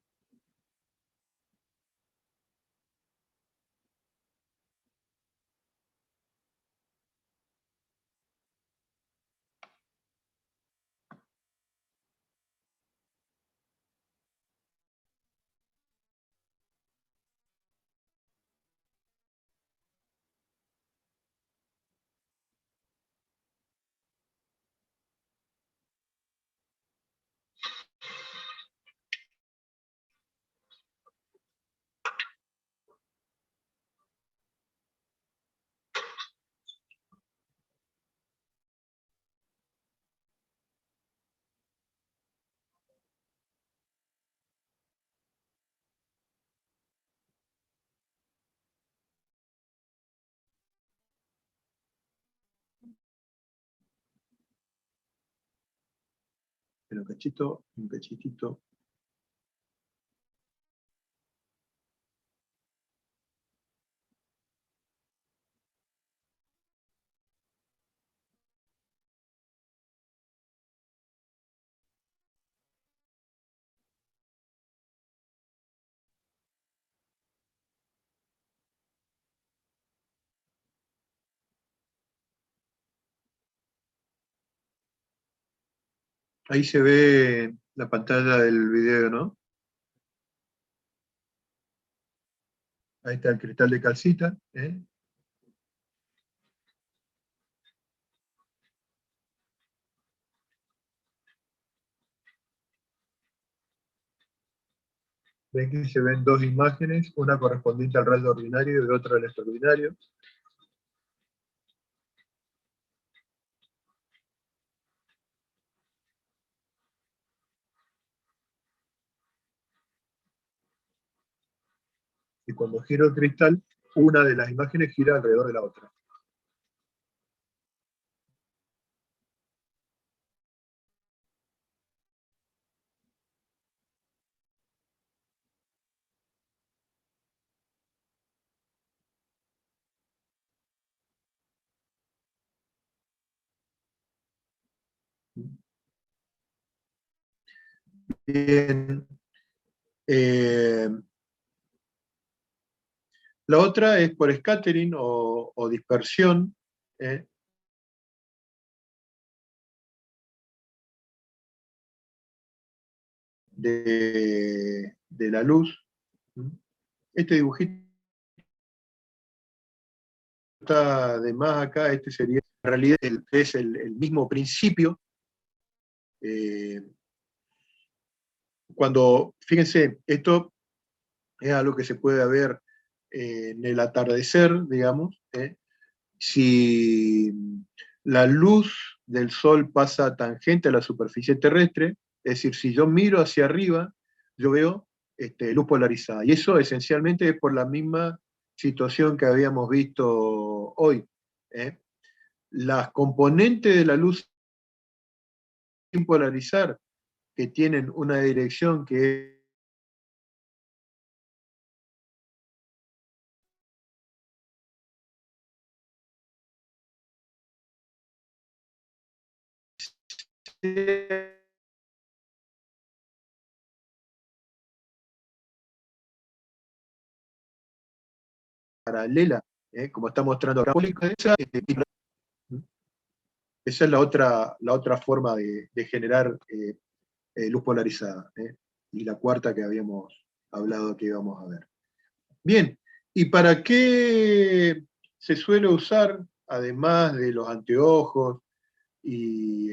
Pero un cachitito. Ahí se ve la pantalla del video, ¿no? Ahí está el cristal de calcita, ¿eh? Ven que se ven dos imágenes, una correspondiente al rayo ordinario y otra al extraordinario. Y cuando giro el cristal, una de las imágenes gira alrededor de la otra. Bien. La otra es por scattering o dispersión, ¿eh? de la luz. Este dibujito está de más acá, este sería en realidad es el mismo principio. Cuando, fíjense, esto es algo que se puede ver en el atardecer, digamos, ¿eh? Si la luz del sol pasa tangente a la superficie terrestre, es decir, si yo miro hacia arriba, yo veo luz polarizada. Y eso esencialmente es por la misma situación que habíamos visto hoy, ¿eh? Las componentes de la luz sin polarizar, que tienen una dirección que es paralela, como está mostrando acá, esa es la otra forma de generar luz polarizada, y la cuarta que habíamos hablado que íbamos a ver. Bien, ¿y para qué se suele usar, además de los anteojos y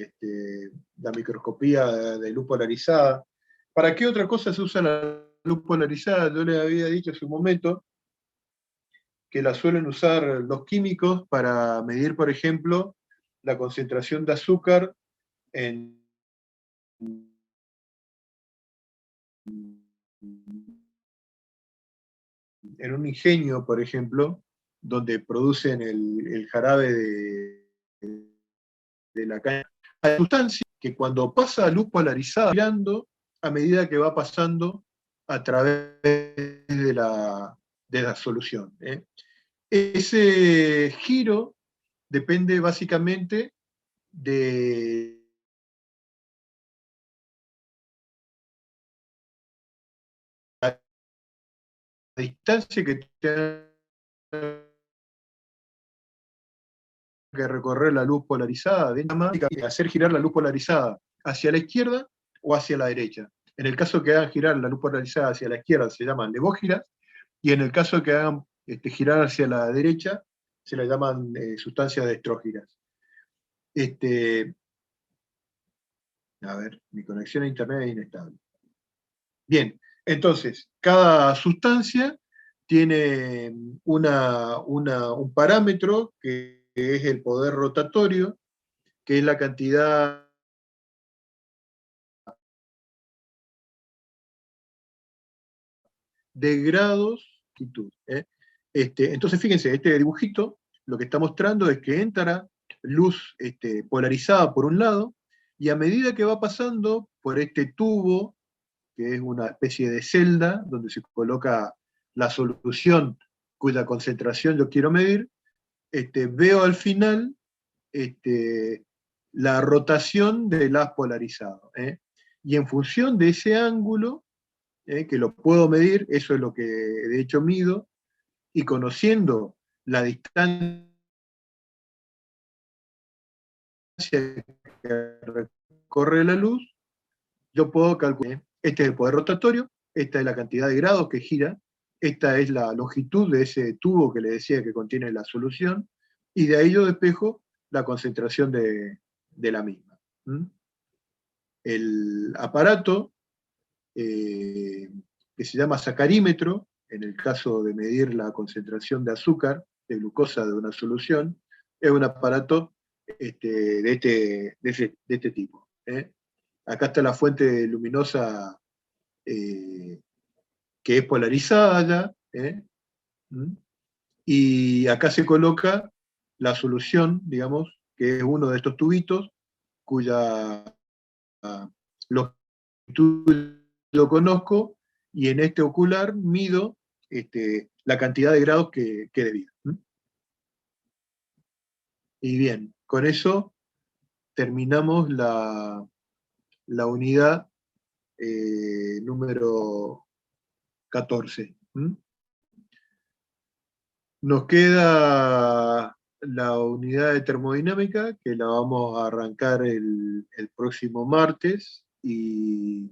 la microscopía de luz polarizada, para qué otra cosa se usa la luz polarizada? Yo les había dicho hace un momento que la suelen usar los químicos para medir, por ejemplo, la concentración de azúcar en un ingenio, por ejemplo, donde producen el jarabe de la caña. Hay sustancia que cuando pasa a luz polarizada, girando a medida que va pasando a través de la solución, ¿eh? Ese giro depende básicamente de la distancia que tiene que recorrer la luz polarizada y hacer girar la luz polarizada hacia la izquierda o hacia la derecha. En el caso que hagan girar la luz polarizada hacia la izquierda se llaman levógiras, y en el caso que hagan girar hacia la derecha se le llaman sustancias destrógiras. A ver, mi conexión a internet es inestable. Bien, entonces, cada sustancia tiene un parámetro que es el poder rotatorio, que es la cantidad de grados de longitud, ¿eh? Entonces, fíjense, este dibujito lo que está mostrando es que entra luz polarizada por un lado, y a medida que va pasando por este tubo, que es una especie de celda donde se coloca la solución cuya concentración yo quiero medir, veo al final la rotación del haz polarizado, ¿eh? Y en función de ese ángulo, que lo puedo medir, eso es lo que de hecho mido, y conociendo la distancia que corre la luz, yo puedo calcular, este es el poder rotatorio, esta es la cantidad de grados que gira, esta es la longitud de ese tubo que le decía que contiene la solución, y de ahí yo despejo la concentración de la misma. El aparato, que se llama sacarímetro, en el caso de medir la concentración de azúcar, de glucosa de una solución, es un aparato de este tipo. Acá está la fuente luminosa que es polarizada ya, y acá se coloca la solución, digamos, que es uno de estos tubitos, cuya longitud lo conozco, y en este ocular mido la cantidad de grados que debía. Y bien, con eso terminamos la unidad número 14. Nos queda la unidad de termodinámica, que la vamos a arrancar el próximo martes, y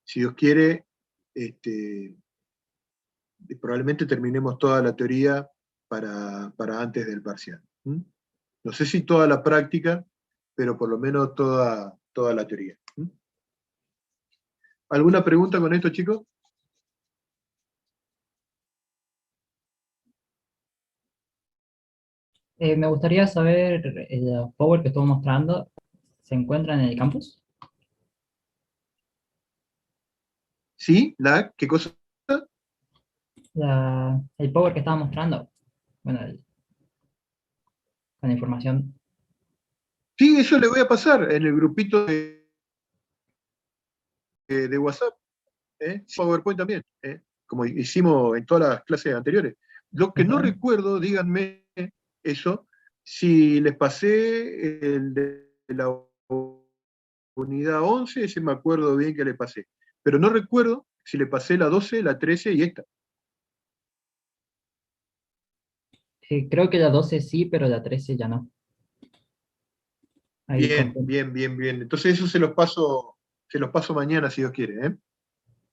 si Dios quiere, probablemente terminemos toda la teoría para antes del parcial. No sé si toda la práctica, pero por lo menos toda la teoría. ¿Alguna pregunta con esto, chicos? Me gustaría saber, el Power que estuvo mostrando, ¿se encuentra en el campus? ¿Sí? ¿Qué cosa? El Power que estaba mostrando, bueno, con la información. Sí, eso le voy a pasar en el grupito de WhatsApp. PowerPoint también, como hicimos en todas las clases anteriores. Lo que no Ajá. recuerdo, díganme eso, si les pasé el de la unidad 11, ese me acuerdo bien que le pasé, pero no recuerdo si le pasé la 12, la 13 y esta. Creo que la 12 sí, pero la 13 ya no. Ahí Bien, con- bien, bien, bien. Entonces eso se los paso mañana si Dios quiere, ¿eh?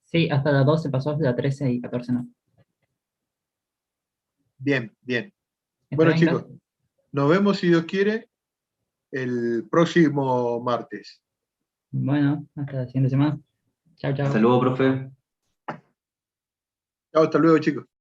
Sí, hasta la 12 pasó, la 13 y 14 no. Bien, bien. ¿Está Bueno, bien, chicos, gracias? nos vemos si Dios quiere el próximo martes. Bueno, hasta la siguiente semana. Chao, Hasta chao. luego, profe. Chao, hasta luego, chicos.